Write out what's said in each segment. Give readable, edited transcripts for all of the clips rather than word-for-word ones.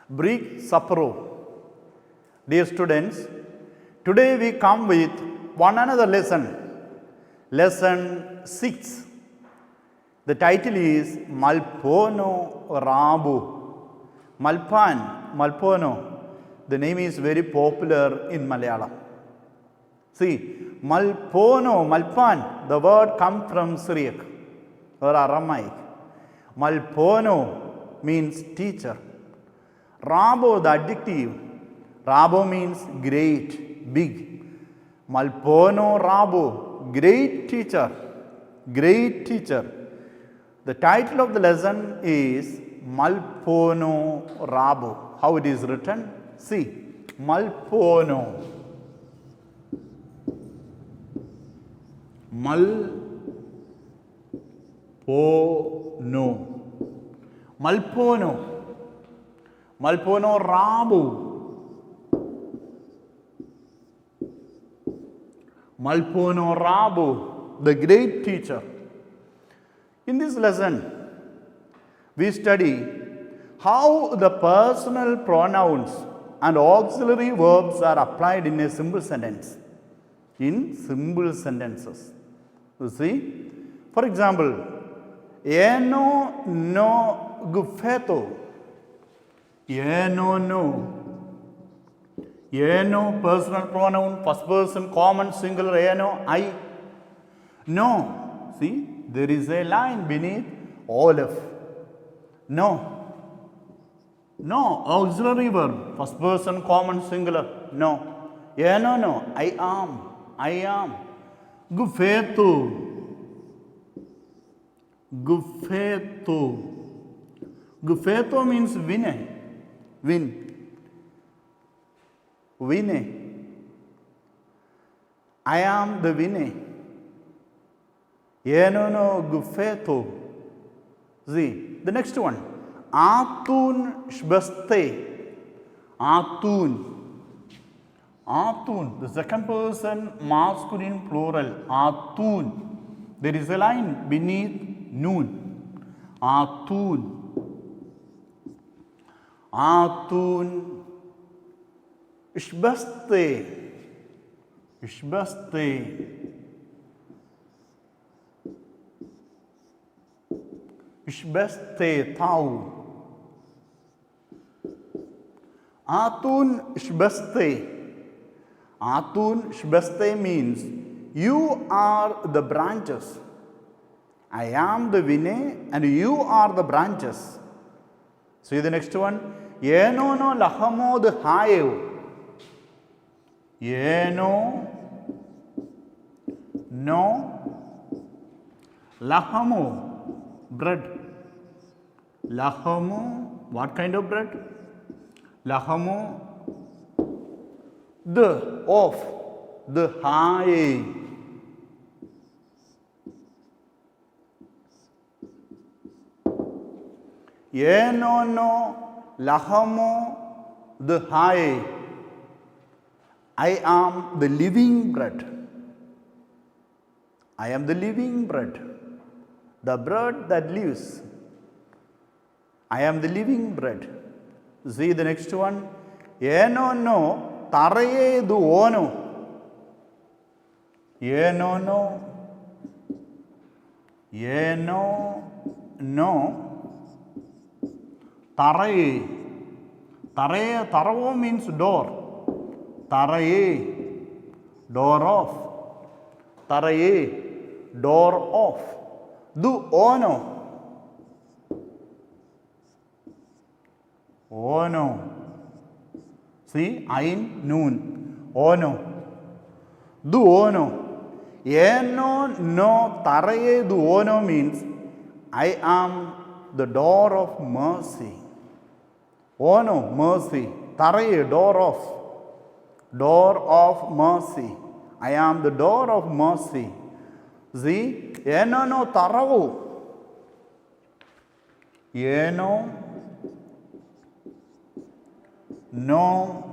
Brick Sapro. Dear students, today we come with one another lesson, lesson 6. The title is Malpono Rabu. Malpono. The name is very popular in Malayalam. See, Malpan, the word comes from Syriac or Aramaic. Malpono means teacher. Rabo, the adjective. Rabo means great, big. Malpono Rabo, great teacher. Great teacher. The title of the lesson is Malpono Rabo. How it is written? See, Malpono. Malpono Rabu. Malpono Rabu, the great teacher. In this lesson, we study how the personal pronouns and auxiliary verbs are applied in a simple sentence. In simple sentences. You see, for example, eno no gufeto. Eno, personal pronoun, first person, common, singular, eno, I. No. See, there is a line beneath Olaf. No. Auxiliary verb, first person, common, singular, no. Eno, no. I am. Gufetu. Gufeto means win. I am the winner. No gufeto. See, the next one. Atun shbaste. Atun, the second person masculine plural. Atun. There is a line beneath noon. Atun ishbaste tau. Atun ishbaste means you are the branches. I am the vine and you are the branches. See the next one. Eno no lahamo the hayev. Eno no lahamo, bread. Lahamo, what kind of bread? Lahamo, the high. Eno no lahamo, the high. I am the living bread. I am the living bread. The bread that lives. I am the living bread. See the next one. Eno no taraye du ono. Eno no taraye. Taravo means door. Taraye, door off. Taraye, door off. Du ono. See, ain, noon. Ono. Du ono. Eno no taraye duono means I am the door of mercy. Ono, mercy. Taraye, door of mercy. I am the door of mercy. See, eno no taravu. Eno no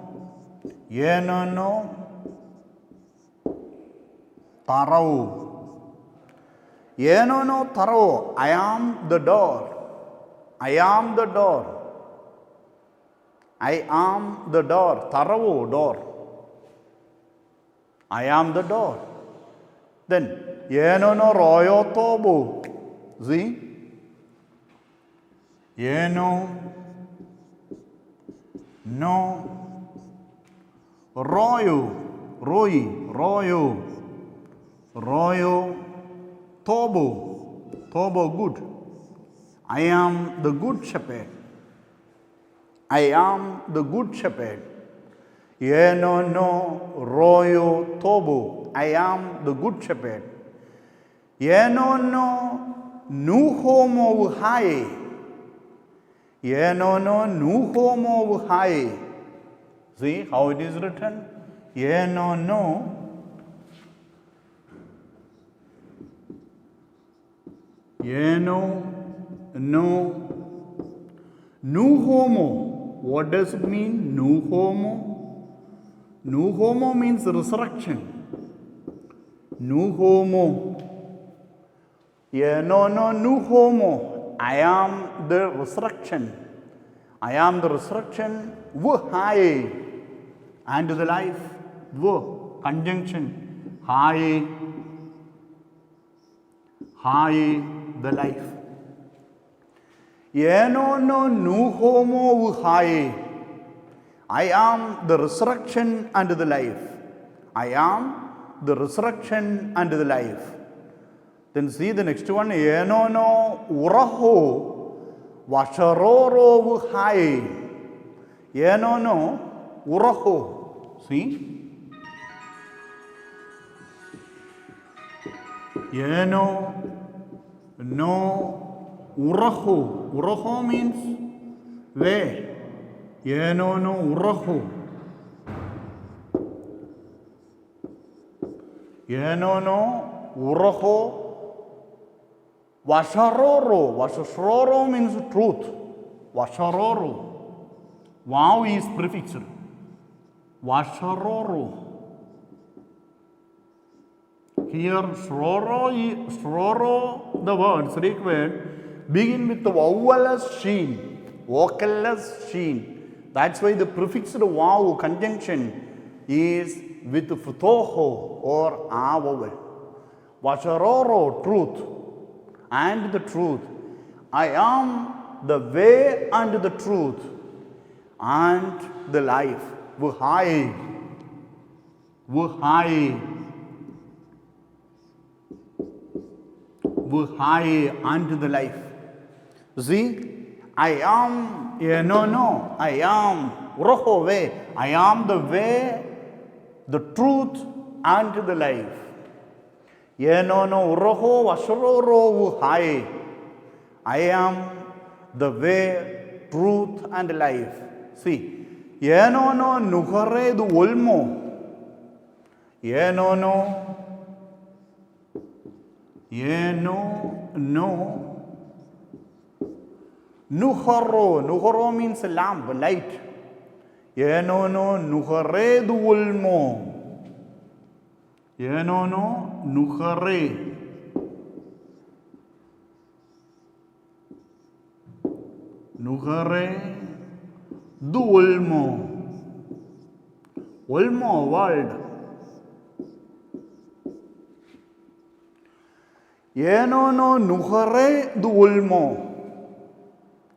taravu. Eno no taravu. I am the door. I am the door. I am the door. Taravu, door. I am the door. Then, eno no royo tobu. See? Eno no royo tobu good. I am the good shepherd. I am the good shepherd. Eno no royo tobu. I am the good shepherd. Eno no nuhomo hai. Eno no nuhomo hai. See how it is written? Eno no nuhomo. What does it mean? Nuhomo. Nuhomo means resurrection. Nuhomo. Eno no nuhomo. I am the resurrection. I am the resurrection. Hai. And the life. Conjunction. Hai. The life. Eno no nuhomo hai. I am the resurrection and the life. I am the resurrection and the life. Then see the next one. Eno no uraho vasharoro hai. Eno no uraho. See? Eno no uraho. Uraho means where? Eno no uraho. Eno no uraho. Vasharoro. Vasharoro means truth. Vasharoro. Wow is prefixed. Vasharoro. Here, shroro, the words required begin with the vowelless sheen. Vocalless sheen. That's why the prefixed vav conjunction is with futoho or a vowel. Vasharoro, truth. And the truth. I am the way and the truth and the life. Vuhai. And the life. See, I am, I am Rohove. I am the way, the truth, and the life. Uroho Vasharoro Vuhai. I am the way, truth, and life. See, Yenono Nuhare du Ulmo. Nuharo means lamp, light. Nuhare du ulmo. Nuhare. Nuhare du ulmo. Ulmo, world. Nuhare du ulmo.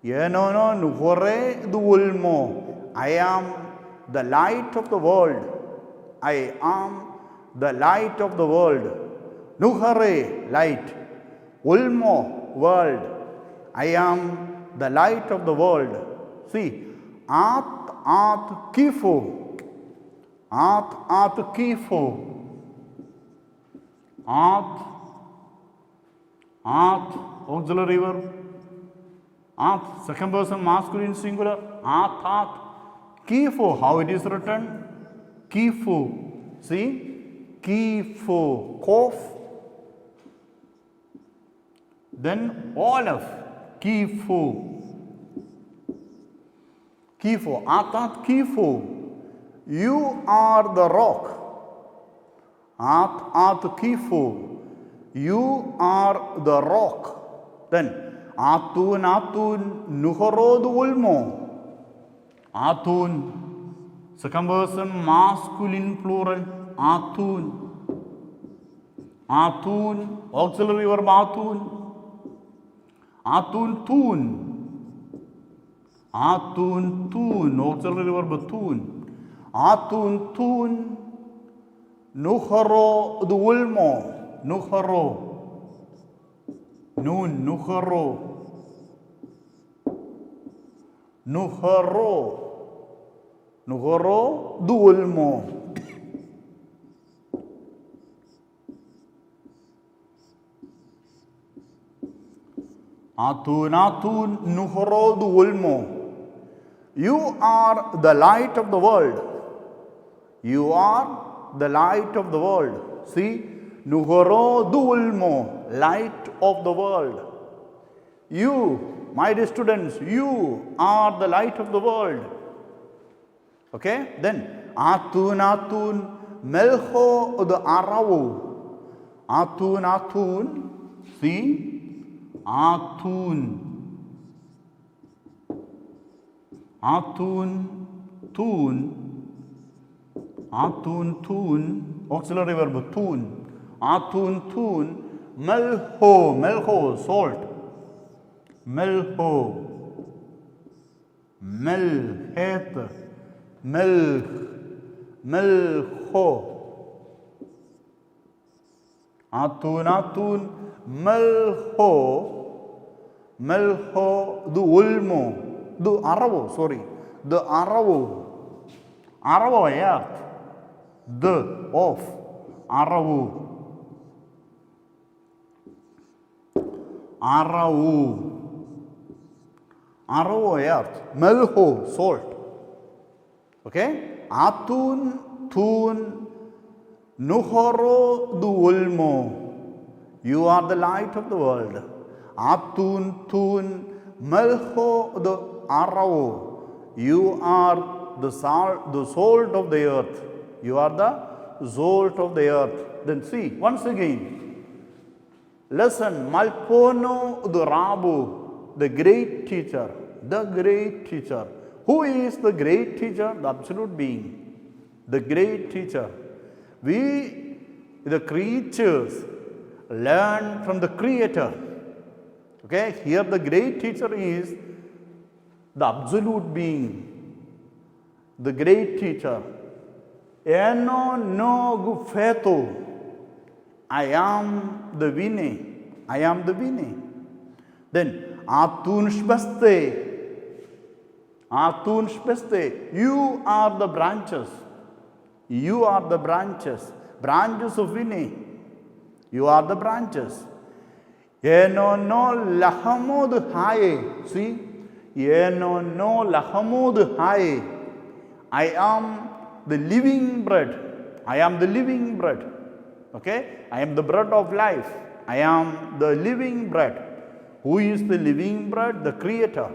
Nuhare du ulmo. I am the light of the world. I am the light of the world. Nuhare, light. Ulmo, world. I am the light of the world. See, at kifo. At kifo. Ath, ath, auxiliary verb. Ath, second person masculine singular. Ath, ath. Kifo, how it is written? Kifo. See? Kifo. Kof. Then Olaf. Kifo. Kifo. Ath, kifo. You are the rock. Ath, kifo. You are the rock. Then Atun, Nuhorod Ulmo. Atun, second person masculine plural. Atun. Atun, auxiliary verb Atun. Atun, tun. Atun, tun, auxiliary verb tun. Atun, tun. Nuharo, the Ulmo. Nuharo. Nun, Nuharo. Nuharo. Nuharo, Dulmo. Atun, Nuharo, Dulmo. You are the light of the world. You are the light of the world. See? Nuhoro Dulmo, light of the world. You, my dear students, you are the light of the world. Okay? Then, Atun, Melho the Aravu. Atun, see? Atun, tun, auxiliary verb tun. Atun, Melho, salt. Melho, Melhet, Melho. Atun, Melho, the Ulmo, the Aravo, sorry, the Aravo, earth, the of, Aravo. Aravo earth, Melho salt. Okay? Atun, tun, Nuhoro du Ulmo. You are the light of the world. Atun, tun, Melho the Aravo. You are the salt of the earth. You are the salt of the earth. Then see, once again. Lesson Malpono the Rabu, the great teacher. The great teacher. Who is the great teacher? The absolute being. The great teacher. We, the creatures, learn from the Creator. Okay, here the great teacher is the absolute being. The great teacher. Eno no gufeto. I am the Vine. I am the Vine. Then, Atun Shpaste. Atun Shpaste. You are the branches. You are the branches. Branches of Vine. You are the branches. Eno no lahamud haye. See? Eno no lahamud haye. I am the living bread. I am the living bread. Okay? I am the bread of life. I am the living bread. Who is the living bread? The Creator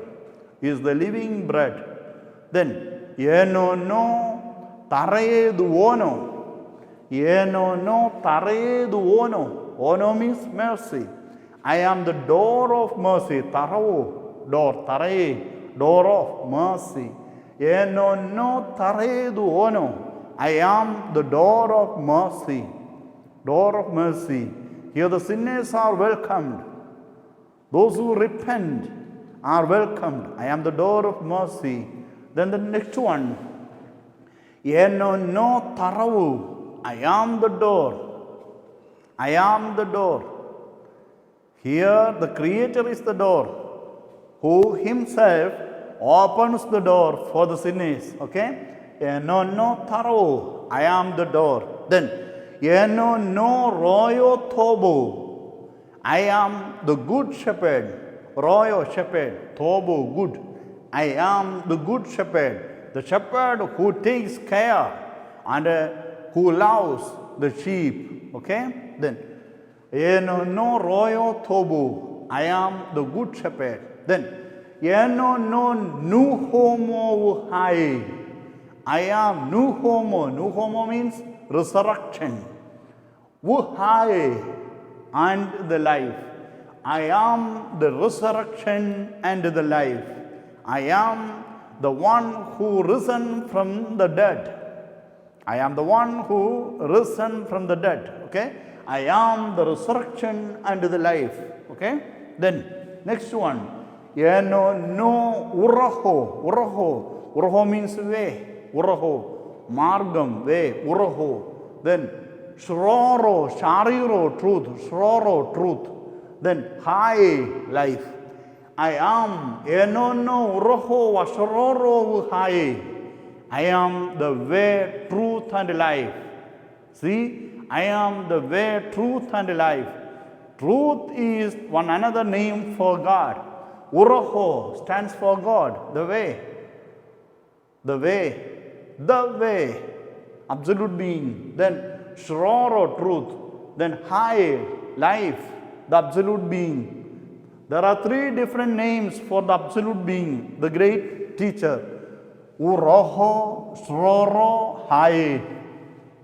is the living bread. Then, Yeno no tare duono. Yeno no tare duono. Ono means mercy. I am the door of mercy. Tarao, door, tare, door of mercy. Yeno no tare duono. I am the door of mercy. Door of mercy. Here the sinners are welcomed. Those who repent are welcomed. I am the door of mercy. Then the next one. Yeno no taravu. I am the door. I am the door. Here the Creator is the door, who himself opens the door for the sinners. Okay? Yeno no taravu. I am the door. Then Eno no royo thobo. I am the good shepherd. Royo shepherd, thobo good. I am the good shepherd. The shepherd who takes care and who loves the sheep. Okay? Then, Eno no royo thobo. I am the good shepherd. Then, Eno no nu homo hai. I am nu homo. Nu homo means resurrection. Vuhai and the life. I am the resurrection and the life. I am the one who risen from the dead. I am the one who risen from the dead. Okay? I am the resurrection and the life. Okay? Then, next one. Eno no uraho. Uraho. Uraho means way. Uraho. Margam, way. Uraho. Then, shroro, shariro, truth. Shroro, truth. Then, hai, life. I am. Eno no uraho wa shroro hai. I am the way, truth, and life. See, I am the way, truth, and life. Truth is one another name for God. Uraho stands for God, the way. The way. The way. Absolute being. Then Shroro, truth. Then Hai, life, the absolute being. There are three different names for the absolute being, the great teacher. Uraho, Shroro, Hai.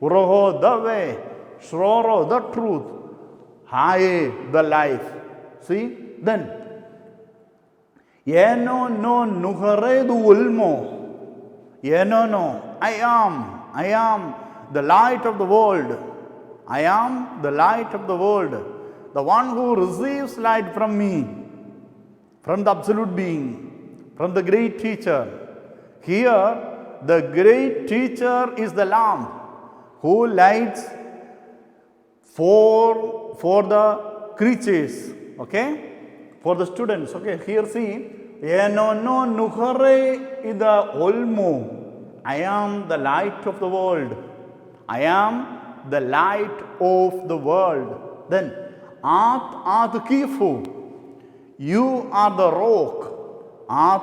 Uraho, the way. Shroro, the truth. Hai, the life. See? Then, Eno no nuharedu ulmo. Eno no, I am the light of the world. I am the light of the world. The one who receives light from me, from the absolute being, from the great teacher. Here, the great teacher is the lamp who lights for the creatures, okay, for the students. Okay, here see, Eno no nuhare ida olmo. I am the light of the world. I am the light of the world. Then, at kifu. You are the rock. At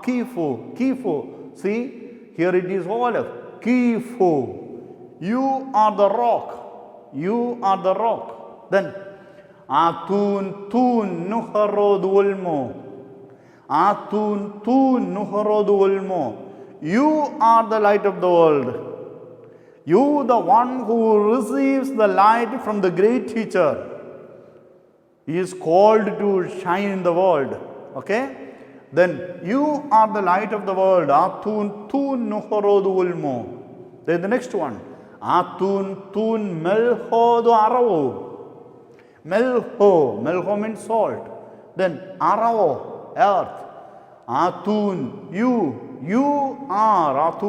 kifu. Kifu. See, here it is all of kifu. You are the rock. You are the rock. Then, atun tun nuharod ulmo. Atun tun nuharod ulmo. You are the light of the world. You, the one who receives the light from the great teacher, is called to shine in the world. Okay? Then you are the light of the world. Atun tun nuharod ulmo. Then the next one. Atun tun melhodu aravo. Melho means salt. Then aravo, earth. Atun, you are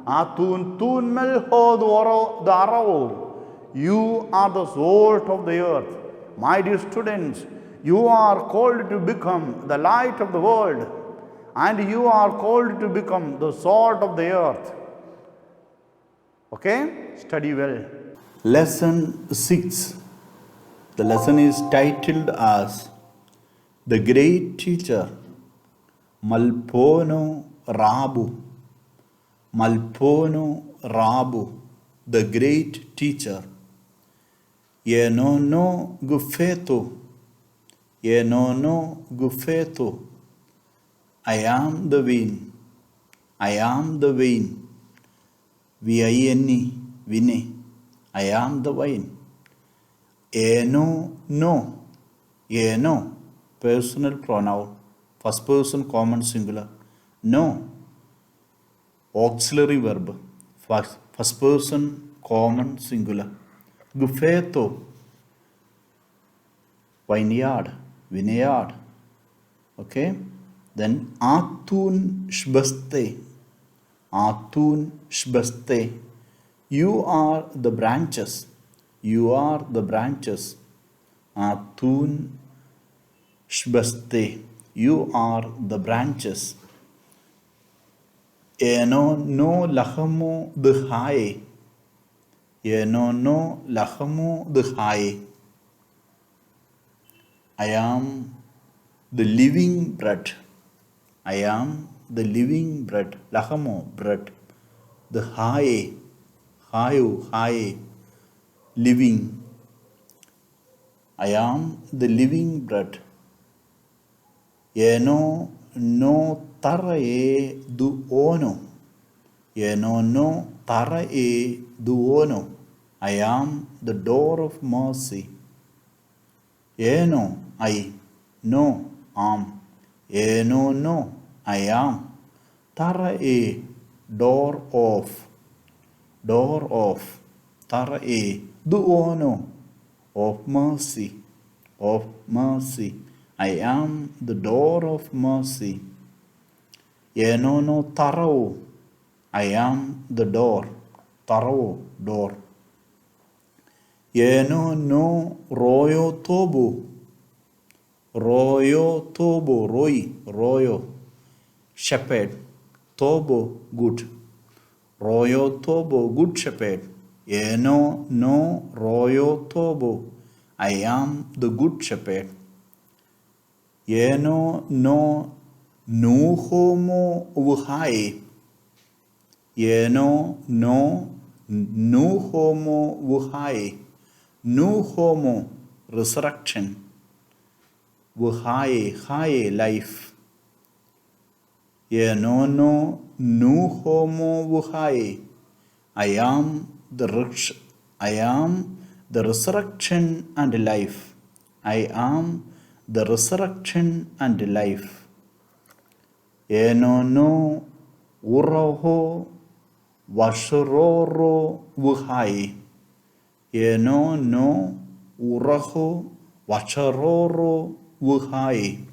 Atun tun melho the aravo. You are the salt of the earth. My dear students, you are called to become the light of the world, and you are called to become the salt of the earth. Okay? Study well. Lesson 6. The lesson is titled as The Great Teacher. Malpono Rabu. Malpono Rabu, the great teacher. Enono gufeto. Enono gufeto. I am the vine. I am the vine. Viayeni, vine. I am the vine. Eno, no. Eno, personal pronoun. First person common singular. No. Auxiliary verb. First person common singular. Gufeto. Vineyard. Vineyard. Okay. Then atun shbaste. Atun shbaste. You are the branches. You are the branches. Atun shbaste. You are the branches. Eno no lahamo the high. Yenono lahamu dhai. I am the living bread. I am the living bread. Lahamo, bread. The high, high, living. I am the living bread. Yeno no tarae duono. Yeno no tarae duono. I am the door of mercy. Yeno, I, no, am. Yeno, no, I am. Tarae, door of. Tarae, duono, of mercy. I am the door of mercy. Yeno, no, tarao. I am the door. Tarao, door. Yeno no royo tobo. Royo, shepherd. Tobo, good. Royo tobo, good shepherd. Yeno no royo tobo. I am the good shepherd. Yeno no nuhomo vuhai. Yeno no nuhomo vuhai. New homo, resurrection. Vuhai, life. Yenono, new homo vuhai. I am the resurrection and life. I am the resurrection and life. Yenono, uraho, vashororo vuhai. Yeno no uraho vacharoro vuhai.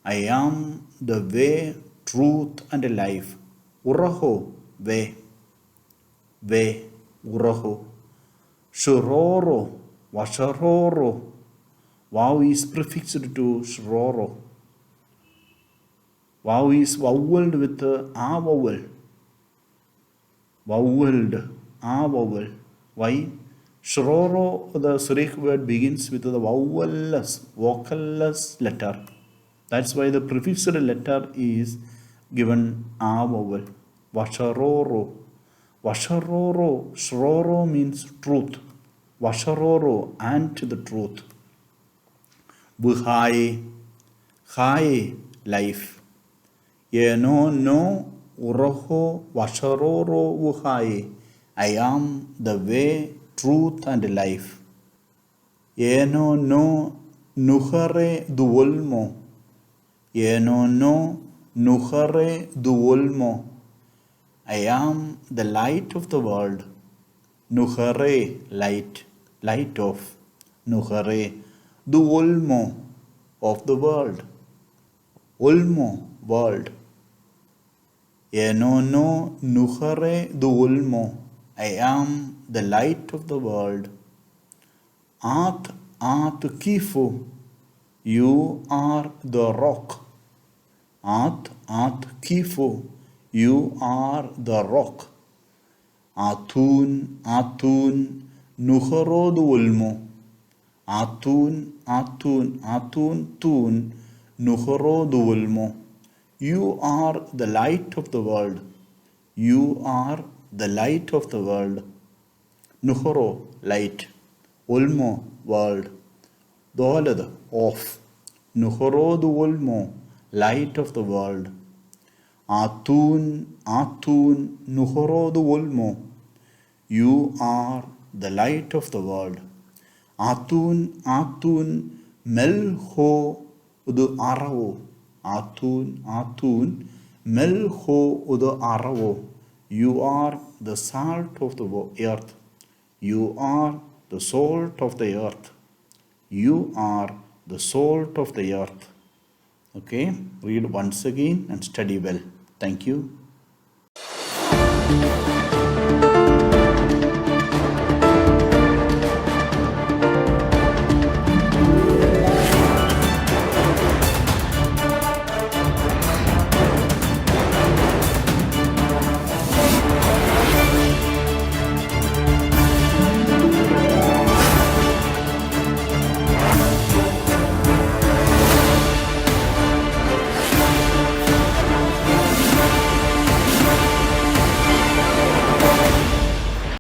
I am the way, truth and life. Uraho, way, uraho. Shuroro, vacharoro. Vav is prefixed to shuroro. Vav is voweled with a vowel. Vowel. Why? Shroro, the Syriac word begins with the vocalless letter. That's why the prefixed letter is given a vowel. Vasharoro. Shroro means truth. Vasharoro, and the truth. Vuhai, life. Yeno no uraho vasharoro vuhai. I am the way, truth and life. Yeno no nuhare duolmo. Yeno no nuhare duolmo. I am the light of the world. Nuhare, light of. Nuhare, duolmo, of the world. Olmo, world. Yeno no nuhare duolmo. I am the light of the world. At kifu, you are the rock. At kifu, you are the rock. Atun, nuharod ulmo. Atun, tun, nuharod ulmo. You are the light of the world. You are the light of the world. Nuhoro, light. Ulmo, world. Dolad, off. Nuhoro du ulmo, light of the world. Atun, nuhoro du ulmo. You are the light of the world. Atun, melho udu aravo. Atun, melho udu aravo. You are the salt of the earth. You are the salt of the earth. You are the salt of the earth. Okay, read once again and study well. Thank you.